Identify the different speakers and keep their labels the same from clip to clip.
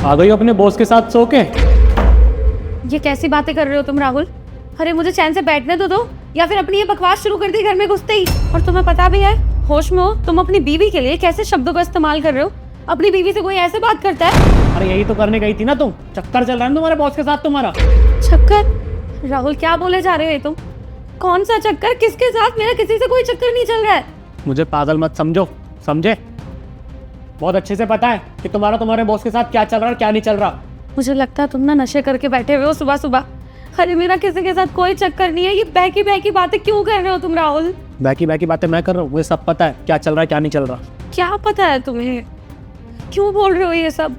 Speaker 1: आ गई हो अपने बॉस के साथ सो के?
Speaker 2: ये कैसी बातें कर रहे हो तुम राहुल? अरे मुझे चैन से बैठने तो दो, या फिर अपनी ये बकवास शुरू कर दी घर में घुसते ही। और तुम्हें पता भी है, होश में हो तुम अपनी बीवी के लिए कैसे शब्दों का इस्तेमाल कर रहे हो। अपनी बीवी से कोई ऐसे बात करता है?
Speaker 1: अरे यही तो करने गई थी ना तुम। चक्कर चल रहा है ना तुम्हारे बॉस के साथ तुम्हारा।
Speaker 2: चक्कर? राहुल क्या बोले जा रहे हो ये तुम? कौन सा चक्कर? किसके साथ? मेरा किसी से कोई चक्कर नहीं चल रहा है।
Speaker 1: मुझे पागल मत समझो, समझे? बहुत अच्छे से पता है कि तुम्हारे बॉस के साथ क्या चल रहा है और क्या नहीं चल रहा।
Speaker 2: मुझे लगता है तुम ना नशे करके बैठे हुए हो सुबह सुबह। अरे मेरा किसी के साथ कोई चक्कर नहीं है। ये बहकी बहकी बातें क्यों कर रहे हो तुम राहुल?
Speaker 1: बैकी बैकी बातें मैं कर रहा हूँ, मुझे सब पता है क्या चल रहा है क्या नहीं चल रहा।
Speaker 2: क्या पता है तुम्हें? क्यों बोल रहे हो ये सब?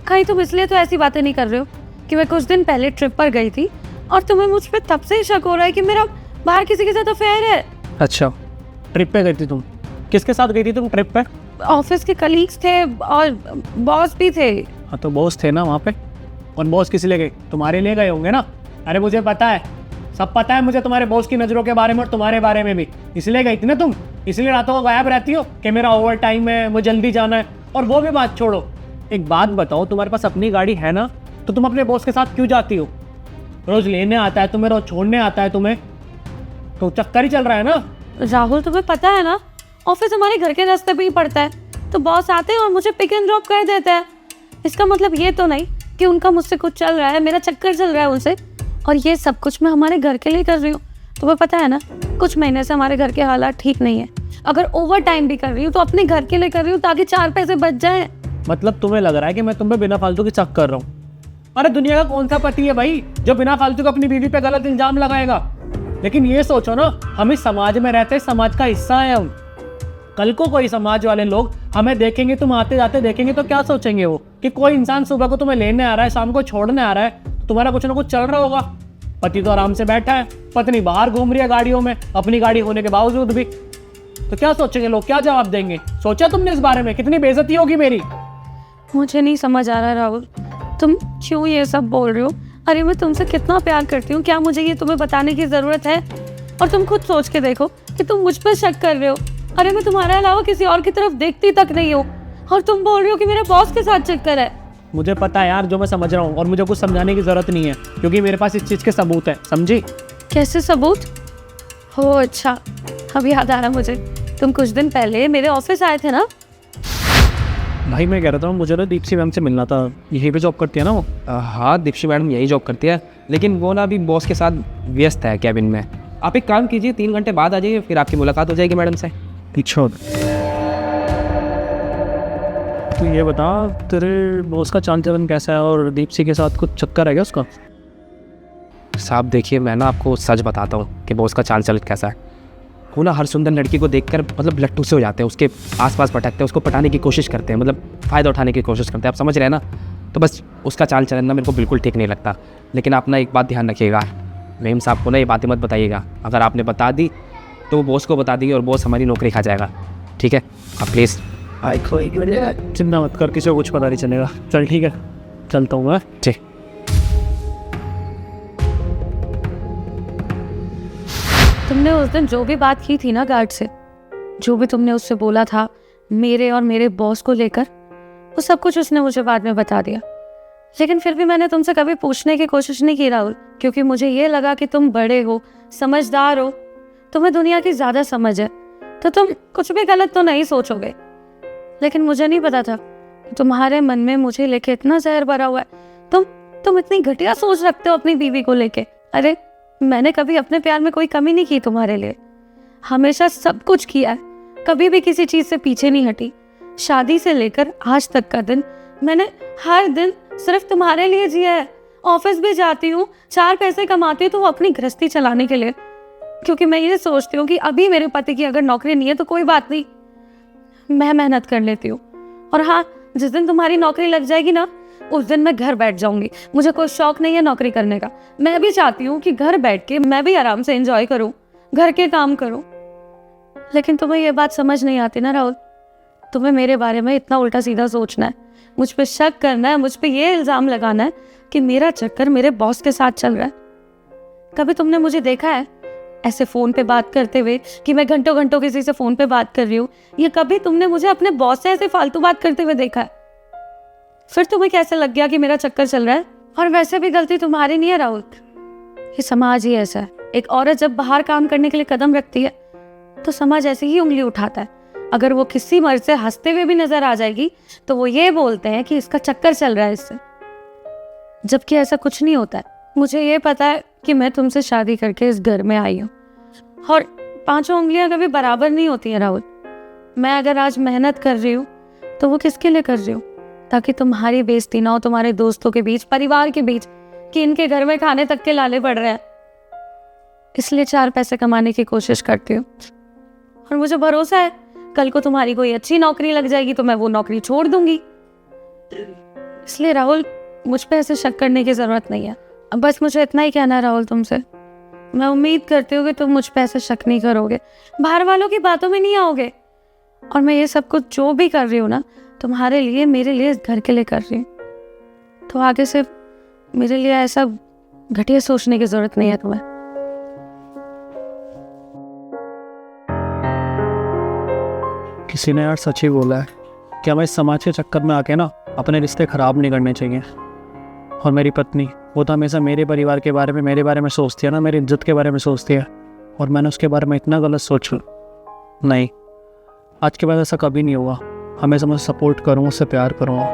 Speaker 2: कहीं तुम इसलिए तो ऐसी बातें नहीं कर रहे हो कि मैं कुछ दिन पहले ट्रिप पर गई थी और तुम्हें मुझ पर तब से शक हो रहा है कि मेरा बाहर किसी के साथ अफेयर है।
Speaker 1: अच्छा, ट्रिप पे गई थी तुम? किसके साथ गई थी तुम ट्रिप पे?
Speaker 2: ऑफिस के कलीग्स थे और बॉस भी थे।
Speaker 1: हाँ तो बॉस थे ना वहाँ पे। और बॉस किस लिए गए? तुम्हारे लिए गए होंगे ना। अरे मुझे पता है, सब पता है मुझे तुम्हारे बॉस की नज़रों के बारे में और तुम्हारे बारे में भी। इसलिए गई थी ना तुम? इसलिए रातों को गायब रहती हो कि मेरा ओवर टाइम है, मुझे जल्दी जाना है। और वो भी बात छोड़ो, एक बात बताओ, तुम्हारे पास अपनी गाड़ी है ना, तो तुम अपने बॉस के साथ क्यों जाती हो? रोज़ लेने आता है तुम्हें, रोज़ छोड़ने आता है तुम्हें, तो चक्कर ही चल रहा है ना।
Speaker 2: राहुल तुम्हें पता है ना, ऑफिस हमारे घर के रास्ते पे ही पड़ता है, तो बॉस आते हैं और मुझे पिक एंड ड्रॉप कर देते हैं। इसका मतलब ये तो नहीं कि उनका मुझसे कुछ चल रहा है, मेरा चक्कर चल रहा है उनसे। और ये सब कुछ मैं हमारे घर के लिए कर रही हूँ। तुम्हें पता है ना, कुछ महीने से हमारे घर के हालात ठीक नहीं है। अगर ओवर टाइम भी कर रही हूँ तो अपने घर के लिए कर रही हूँ ताकि 4 पैसे बच जाए।
Speaker 1: मतलब तुम्हें लग रहा है कि मैं तुम पे बिना फालतू की शक कर रहा हूँ? अरे दुनिया का कौन सा पति है भाई जो बिना फालतू को अपनी बीवी पे गलत इल्जाम लगाएगा? लेकिन ये सोचो ना, हम इस समाज में रहते हैं, समाज का हिस्सा है हम। कल को कोई समाज वाले लोग हमें देखेंगे, तुम आते जाते देखेंगे, तो क्या सोचेंगे वो कि कोई इंसान सुबह को तुम्हें लेने आ रहा है, शाम को छोड़ने आ रहा है, तो तुम्हारा कुछ ना कुछ चल रहा होगा। पति तो आराम से बैठा है, पत्नी बाहर घूम रही है गाड़ियों में, अपनी गाड़ी होने के बावजूद भी। तो क्या सोचेंगे लोग, क्या जवाब देंगे? सोचा तुमने इस बारे में? कितनी बेइज्जती होगी मेरी।
Speaker 2: मुझे नहीं समझ आ रहा राहुल, तुम क्यों ये सब बोल रहे हो? अरे मैं तुमसे कितना प्यार करती हूँ, क्या मुझे ये तुम्हें बताने की ज़रूरत है? और तुम खुद सोच के देखो कि तुम मुझ पर शक कर रहे हो। अरे मैं तुम्हारे अलावा किसी और की तरफ देखती तक नहीं हूँ, और तुम बोल रहे हो कि मेरे बॉस के साथ चक्कर है।
Speaker 1: मुझे पता है यार जो मैं समझ रहा हूँ, और मुझे कुछ समझाने की ज़रूरत नहीं है, क्योंकि मेरे पास इस चीज़ के सबूत है, समझी?
Speaker 2: कैसे सबूत? हो अच्छा, अब याद आ रहा मुझे, तुम कुछ दिन पहले मेरे ऑफिस आए थे ना।
Speaker 1: भाई मैं कह रहा था, मुझे ना दीप्सी मैम से मिलना था। यहीं पे जॉब करती है ना वो?
Speaker 3: हाँ, दीप्सी मैडम यही जॉब करती है, लेकिन वो ना अभी बॉस के साथ व्यस्त है कैबिन में। आप एक काम कीजिए, 3 घंटे बाद आ जाइए, फिर आपकी मुलाकात हो जाएगी मैडम से।
Speaker 1: अच्छा, तो ये बता, तेरे बॉस का चाल चलन कैसा है और दीप्सी के साथ कुछ चक्कर है क्या उसका?
Speaker 3: साहब देखिए, मैं ना आपको सच बताता हूँ कि बॉस का चाल चलन कैसा है। वो ना हर सुंदर लड़की को देखकर मतलब लट्टू से हो जाते हैं, उसके आसपास भटकते हैं, उसको पटाने की कोशिश करते हैं, मतलब फ़ायदा उठाने की कोशिश करते हैं, आप समझ रहे हैं ना? तो बस उसका चाल चलन ना मेरे को बिल्कुल ठीक नहीं लगता। लेकिन आप ना एक बात ध्यान रखिएगा, रहीम साहब को ना ये बातें मत बताइएगा। अगर आपने बता दी तो वो बॉस को बता देंगे और बॉस हमारी नौकरी खा जाएगा, ठीक है? आप प्लीज़।
Speaker 1: चिंता मत कर, किसी को कुछ पता नहीं चलेगा। चल ठीक है, चलता हूँ मैं।
Speaker 3: ठीक।
Speaker 2: तुमने उस दिन जो भी बात की थी ना गार्ड से, जो भी तुमने उससे बोला था मेरे और मेरे बॉस को लेकर, वो सब कुछ उसने मुझे बाद में बता दिया। लेकिन फिर भी मैंने तुमसे कभी पूछने की कोशिश नहीं की राहुल, क्योंकि मुझे ये लगा कि तुम बड़े हो, समझदार हो, तुम्हें दुनिया की ज़्यादा समझ है, तो तुम कुछ भी गलत तो नहीं सोचोगे। लेकिन मुझे नहीं पता था कि तुम्हारे मन में मुझे लेके इतना जहर भरा हुआ है। तुम इतनी घटिया सोच रखते हो अपनी बीवी को लेके। अरे मैंने कभी अपने प्यार में कोई कमी नहीं की तुम्हारे लिए, हमेशा सब कुछ किया है, कभी भी किसी चीज़ से पीछे नहीं हटी। शादी से लेकर आज तक का दिन मैंने हर दिन सिर्फ तुम्हारे लिए जिया है। ऑफिस भी जाती हूँ, 4 पैसे कमाती हूँ तो वो अपनी गृहस्थी चलाने के लिए, क्योंकि मैं ये सोचती हूँ कि अभी मेरे पति की अगर नौकरी नहीं है तो कोई बात नहीं, मैं मेहनत कर लेती हूँ। और हाँ, जिस दिन तुम्हारी नौकरी लग जाएगी ना, उस दिन मैं घर बैठ जाऊंगी। मुझे कोई शौक नहीं है नौकरी करने का। मैं भी चाहती हूँ कि घर बैठ के मैं भी आराम से एंजॉय करूँ, घर के काम करूँ। लेकिन तुम्हें ये बात समझ नहीं आती ना राहुल, तुम्हें मेरे बारे में इतना उल्टा सीधा सोचना है, मुझ पे शक करना है, मुझ पे ये इल्ज़ाम लगाना है कि मेरा चक्कर मेरे बॉस के साथ चल रहा है। कभी तुमने मुझे देखा है ऐसे फ़ोन पे बात करते हुए कि मैं घंटों घंटों किसी से फ़ोन पे बात कर रही हूँ? या कभी तुमने मुझे अपने बॉस से ऐसे फालतू बात करते हुए देखा है? फिर तुम्हें कैसे लग गया कि मेरा चक्कर चल रहा है? और वैसे भी गलती तुम्हारी नहीं है राहुल, ये समाज ही ऐसा है। एक औरत जब बाहर काम करने के लिए कदम रखती है तो समाज ऐसे ही उंगली उठाता है। अगर वो किसी मर्द से हंसते हुए भी नजर आ जाएगी तो वो ये बोलते हैं कि इसका चक्कर चल रहा है इससे, जबकि ऐसा कुछ नहीं होता है। मुझे ये पता है कि मैं तुमसे शादी करके इस घर में आई हूँ और पांचों उंगलियां कभी बराबर नहीं होती हैं राहुल। मैं अगर आज मेहनत कर रही हूँ तो वो किसके लिए कर रही हूँ? ताकि तुम्हारी बेइज्जती ना हो तुम्हारे दोस्तों के बीच, परिवार के बीच, कि इनके घर में खाने तक के लाले पड़ रहे हैं। इसलिए 4 पैसे कमाने की कोशिश करती हूँ और मुझे भरोसा है कल को तुम्हारी कोई अच्छी नौकरी लग जाएगी तो मैं वो नौकरी छोड़ दूंगी। इसलिए राहुल, मुझ पे ऐसे शक करने की जरूरत नहीं है। अब बस मुझे इतना ही कहना है राहुल तुमसे। मैं उम्मीद करती हूँ कि तुम मुझ पे ऐसे शक नहीं करोगे, बाहर वालों की बातों में नहीं आओगे। और मैं ये सब कुछ जो भी कर रही हूँ ना, तुम्हारे लिए, मेरे लिए, इस घर के लिए कर रही हूँ। तो आगे से मेरे लिए ऐसा घटिया सोचने की जरूरत नहीं है तुम्हें।
Speaker 1: किसी ने यार सच ही बोला है कि हमें इस समाज के चक्कर में आके ना अपने रिश्ते ख़राब नहीं करने चाहिए। और मेरी पत्नी, वो तो हमेशा मेरे परिवार के बारे में, मेरे बारे में सोचती है ना, मेरी इज्जत के बारे में सोचती है। और मैंने उसके बारे में इतना गलत सोचा नहीं, आज के बाद ऐसा कभी नहीं हुआ। हमेशा मैं सपोर्ट करूँ, उससे प्यार करूँगा।